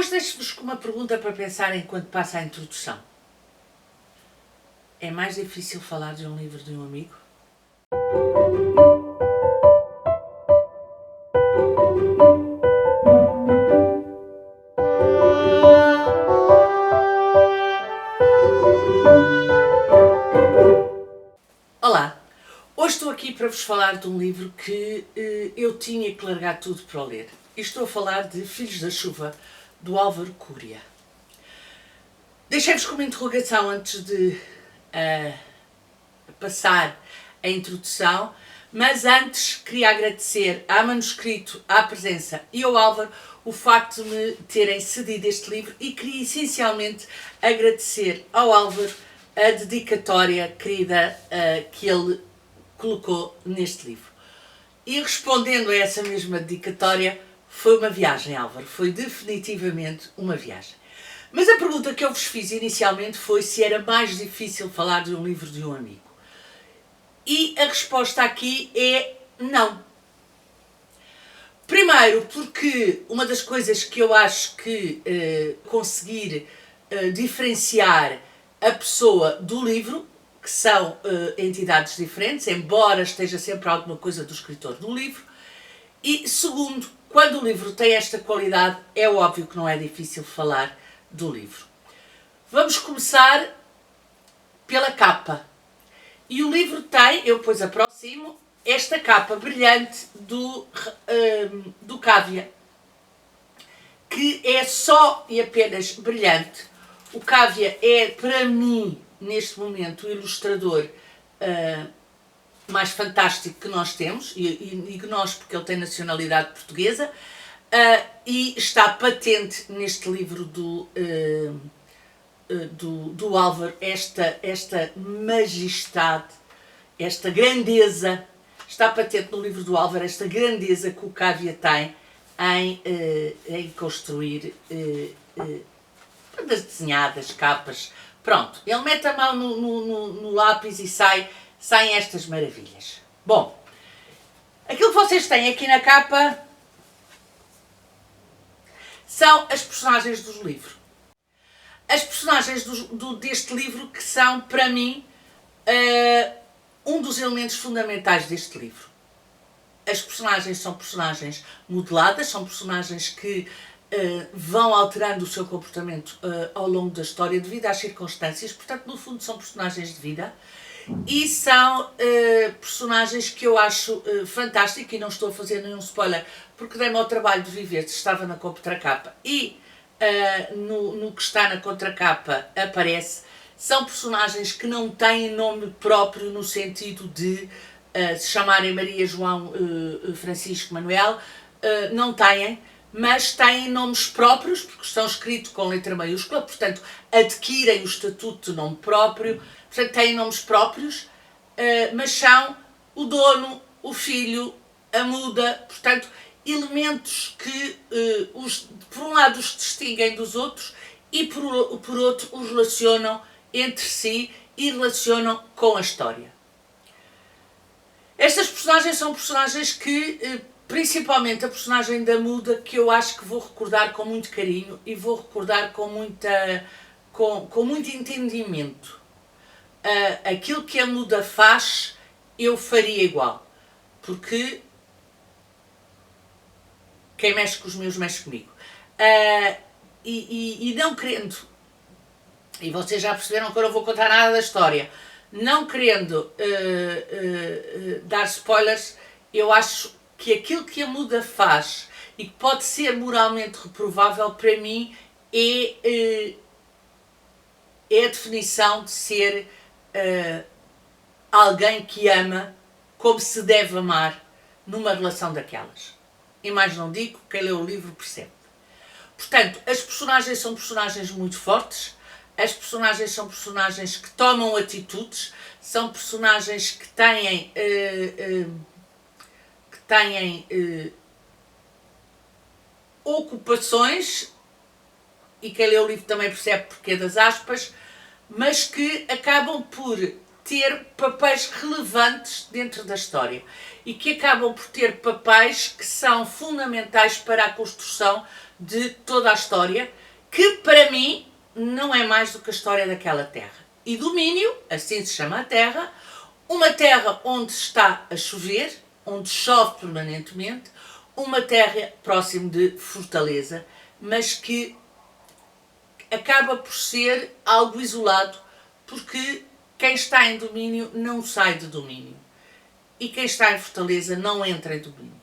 Hoje deixo-vos com uma pergunta para pensar enquanto passa a introdução. É mais difícil falar de um livro de um amigo? Olá! Hoje estou aqui para vos falar de um livro que eu tinha que largar tudo para o ler. E estou a falar de Filhos da Chuva, do Álvaro Cúria. Deixei-vos com uma interrogação antes de passar a introdução, mas antes queria agradecer à Manuscrito, à Presença e ao Álvaro o facto de me terem cedido este livro e queria essencialmente agradecer ao Álvaro a dedicatória querida que ele colocou neste livro. E respondendo a essa mesma dedicatória, foi uma viagem, Álvaro, foi definitivamente uma viagem. Mas a pergunta que eu vos fiz inicialmente foi se era mais difícil falar de um livro de um amigo. E a resposta aqui é não. Primeiro, porque uma das coisas que eu acho que conseguir diferenciar a pessoa do livro, que são entidades diferentes, embora esteja sempre alguma coisa do escritor do livro. E segundo, quando o livro tem esta qualidade, é óbvio que não é difícil falar do livro. Vamos começar pela capa. E o livro tem, eu depois aproximo, esta capa brilhante do Cávia, que é só e apenas brilhante. O Cávia é, para mim, neste momento, o ilustrador mais fantástico que nós temos, e nós porque ele tem nacionalidade portuguesa, e está patente neste livro do Álvaro esta majestade, esta grandeza, está patente no livro do Álvaro esta grandeza que o Cávia tem em construir bandas desenhadas, capas. Pronto, ele mete a mão no lápis e saem estas maravilhas. Bom, aquilo que vocês têm aqui na capa são as personagens do livro. As personagens deste livro que são, para mim, um dos elementos fundamentais deste livro. As personagens são personagens modeladas, são personagens que vão alterando o seu comportamento ao longo da história devido às circunstâncias, portanto, no fundo, são personagens de vida. E são personagens que eu acho fantástico, e não estou a fazer nenhum spoiler, porque dei-me ao trabalho de viver, estava na contracapa e no que está na contracapa aparece, são personagens que não têm nome próprio no sentido de se chamarem Maria, João, Francisco, Manuel, não têm, mas têm nomes próprios, porque estão escritos com letra maiúscula, portanto adquirem o estatuto de nome próprio, portanto têm nomes próprios, mas são o dono, o filho, a muda, portanto elementos que por um lado os distinguem dos outros e por outro os relacionam entre si e relacionam com a história. Estas personagens são personagens que, principalmente a personagem da muda, que eu acho que vou recordar com muito carinho e vou recordar com muito entendimento. Aquilo que a muda faz, eu faria igual, porque quem mexe com os meus mexe comigo. E não querendo, e vocês já perceberam que eu não vou contar nada da história, não querendo dar spoilers, eu acho que aquilo que a muda faz e que pode ser moralmente reprovável, para mim é a definição de ser alguém que ama como se deve amar numa relação daquelas. E mais não digo, quem lê o livro percebe. Portanto, as personagens são personagens muito fortes, as personagens são personagens que tomam atitudes, são personagens que têm ocupações, e quem lê o livro também percebe porque das aspas, mas que acabam por ter papéis relevantes dentro da história e que acabam por ter papéis que são fundamentais para a construção de toda a história, que para mim não é mais do que a história daquela terra. E domínio, assim se chama a terra, uma terra onde está a chover, onde chove permanentemente, uma terra próximo de Fortaleza, mas que acaba por ser algo isolado, porque quem está em domínio não sai de domínio. E quem está em Fortaleza não entra em domínio.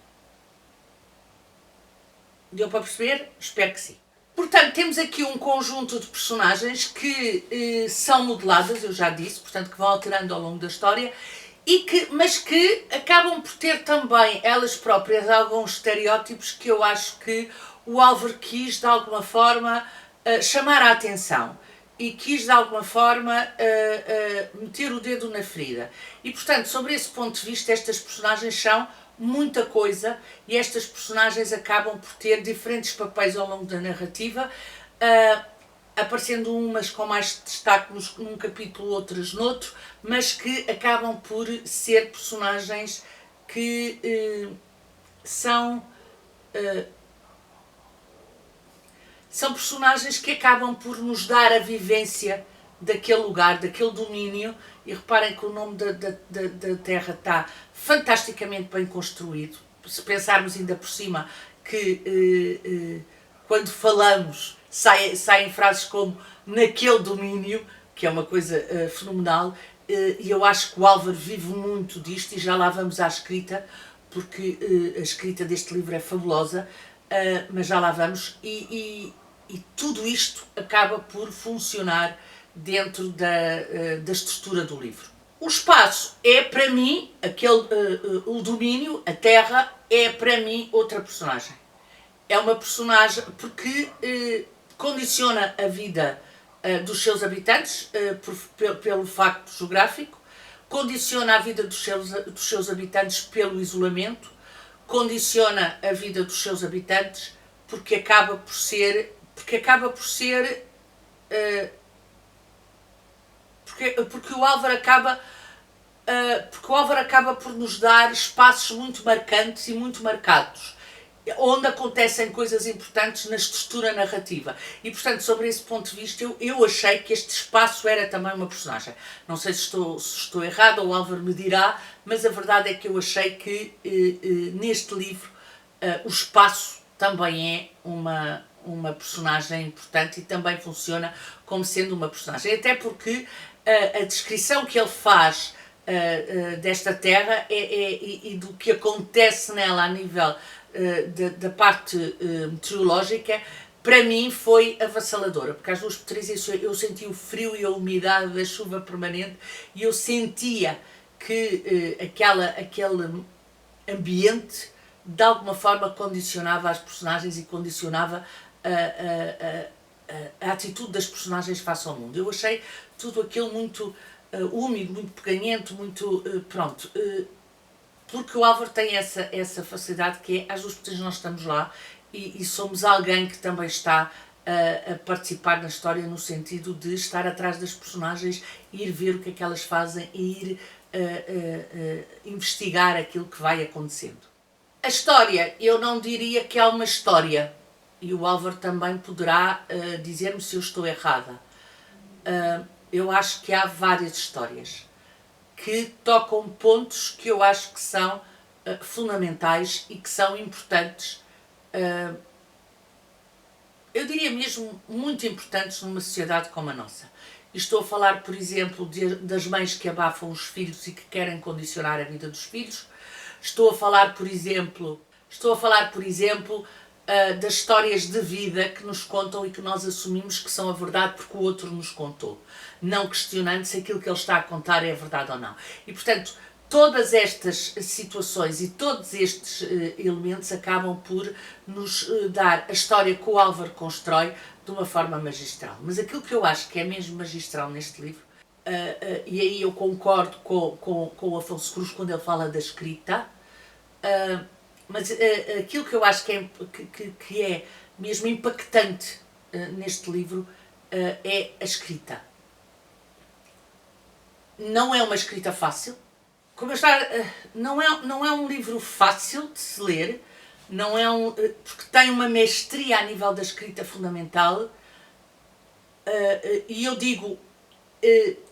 Deu para perceber? Espero que sim. Portanto, temos aqui um conjunto de personagens que são modeladas, eu já disse, portanto, que vão alterando ao longo da história, mas que acabam por ter também, elas próprias, alguns estereótipos que eu acho que o Álvaro quis, de alguma forma, chamar a atenção e quis, de alguma forma, meter o dedo na ferida. E, portanto, sobre esse ponto de vista, estas personagens são muita coisa e estas personagens acabam por ter diferentes papéis ao longo da narrativa, aparecendo umas com mais destaque num capítulo, outras noutro, mas que acabam por ser personagens que são personagens que acabam por nos dar a vivência daquele lugar, daquele domínio, e reparem que o nome da terra está fantasticamente bem construído. Se pensarmos ainda por cima que quando falamos saem frases como naquele domínio, que é uma coisa fenomenal, e eu acho que o Álvaro vive muito disto, e já lá vamos à escrita, porque a escrita deste livro é fabulosa, mas já lá vamos, e tudo isto acaba por funcionar dentro da estrutura do livro. O espaço é, para mim, o domínio, a terra, é, para mim, outra personagem. É uma personagem porque condiciona a vida dos seus habitantes pelo facto geográfico, condiciona a vida dos seus habitantes pelo isolamento, condiciona a vida dos seus habitantes porque acaba por ser porque o Álvaro acaba por nos dar espaços muito marcantes e muito marcados, onde acontecem coisas importantes na estrutura narrativa. E, portanto, sobre esse ponto de vista, eu achei que este espaço era também uma personagem. Não sei se estou errada, o Álvaro me dirá, mas a verdade é que eu achei que neste livro o espaço também é uma personagem importante e também funciona como sendo uma personagem. Até porque a descrição que ele faz desta terra e do que acontece nela a nível da parte meteorológica, para mim foi avassaladora, porque às 2 por 3 eu senti o frio e a umidade da chuva permanente e eu sentia que aquele ambiente de alguma forma condicionava as personagens e condicionava a atitude das personagens face ao mundo. Eu achei tudo aquilo muito úmido, muito peganhento, muito pronto. Porque o Álvaro tem essa facilidade que é, às 2 por 3 nós estamos lá e somos alguém que também está a participar na história no sentido de estar atrás das personagens, ir ver o que é que elas fazem e ir investigar aquilo que vai acontecendo. A história, eu não diria que há uma história, e o Álvaro também poderá dizer-me se eu estou errada. Eu acho que há várias histórias que tocam pontos que eu acho que são fundamentais e que são importantes, eu diria mesmo muito importantes numa sociedade como a nossa. E estou a falar, por exemplo, das mães que abafam os filhos e que querem condicionar a vida dos filhos. Estou a falar, por exemplo, das histórias de vida que nos contam e que nós assumimos que são a verdade porque o outro nos contou, não questionando se aquilo que ele está a contar é verdade ou não. E, portanto, todas estas situações e todos estes elementos acabam por nos dar a história que o Álvaro constrói de uma forma magistral. Mas aquilo que eu acho que é mesmo magistral neste livro, e aí eu concordo com o Afonso Cruz quando ele fala da escrita, mas aquilo que eu acho que é mesmo impactante neste livro é a escrita. Não é uma escrita fácil. Não é um livro fácil de se ler, não é porque tem uma mestria a nível da escrita fundamental, e eu digo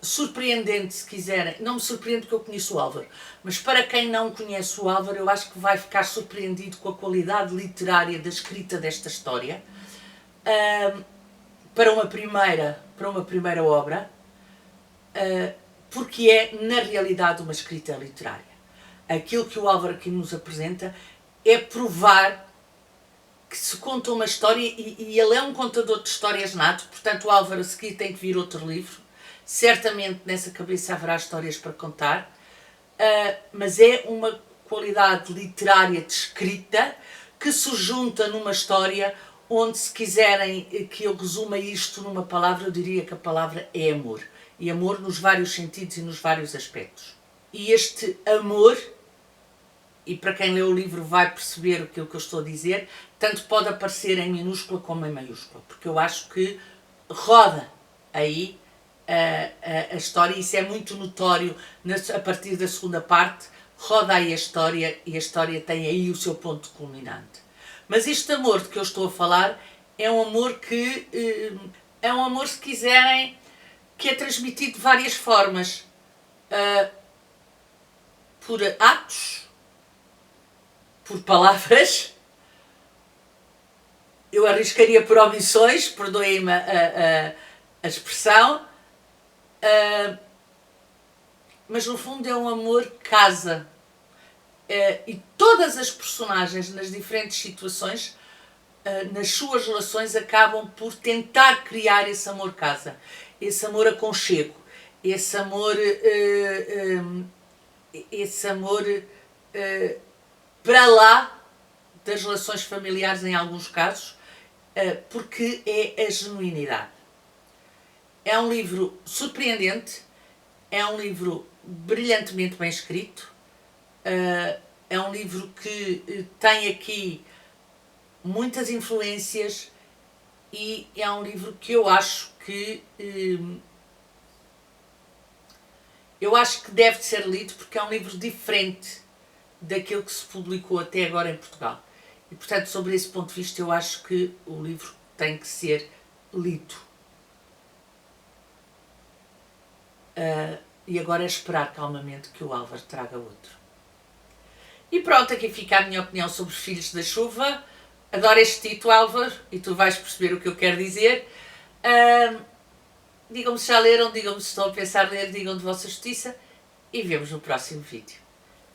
surpreendente, se quiserem. Não me surpreende porque eu conheço o Álvaro, mas para quem não conhece o Álvaro, eu acho que vai ficar surpreendido com a qualidade literária da escrita desta história, para uma primeira obra, porque é, na realidade, uma escrita literária. Aquilo que o Álvaro aqui nos apresenta é provar que se conta uma história, e ele é um contador de histórias nato, portanto o Álvaro a seguir tem que vir outro livro, certamente nessa cabeça haverá histórias para contar, mas é uma qualidade literária de escrita que se junta numa história onde, se quiserem que eu resuma isto numa palavra, eu diria que a palavra é amor. E amor nos vários sentidos e nos vários aspectos. E este amor, e para quem lê o livro vai perceber aquilo que eu estou a dizer, tanto pode aparecer em minúscula como em maiúscula, porque eu acho que roda aí a história, e isso é muito notório a partir da segunda parte, roda aí a história e a história tem aí o seu ponto culminante. Mas este amor de que eu estou a falar é um amor que, se quiserem, que é transmitido de várias formas, por atos, por palavras, eu arriscaria por omissões, perdoem-me a expressão, mas no fundo é um amor que casa, e todas as personagens nas diferentes situações, nas suas relações, acabam por tentar criar esse amor casa, esse amor aconchego, esse amor para lá das relações familiares em alguns casos, porque é a genuinidade. É um livro surpreendente, é um livro brilhantemente bem escrito, é um livro que tem aqui muitas influências e é um livro que eu acho que deve ser lido, porque é um livro diferente daquilo que se publicou até agora em Portugal. E, portanto, sobre esse ponto de vista, eu acho que o livro tem que ser lido. E agora é esperar calmamente que o Álvaro traga outro. E pronto, aqui fica a minha opinião sobre Filhos da Chuva. Adoro este título, Álvaro, e tu vais perceber o que eu quero dizer. Digam-me se já leram, digam-me se estão a pensar ler, digam de vossa justiça e vemos no próximo vídeo.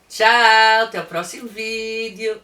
Tchau, até o próximo vídeo.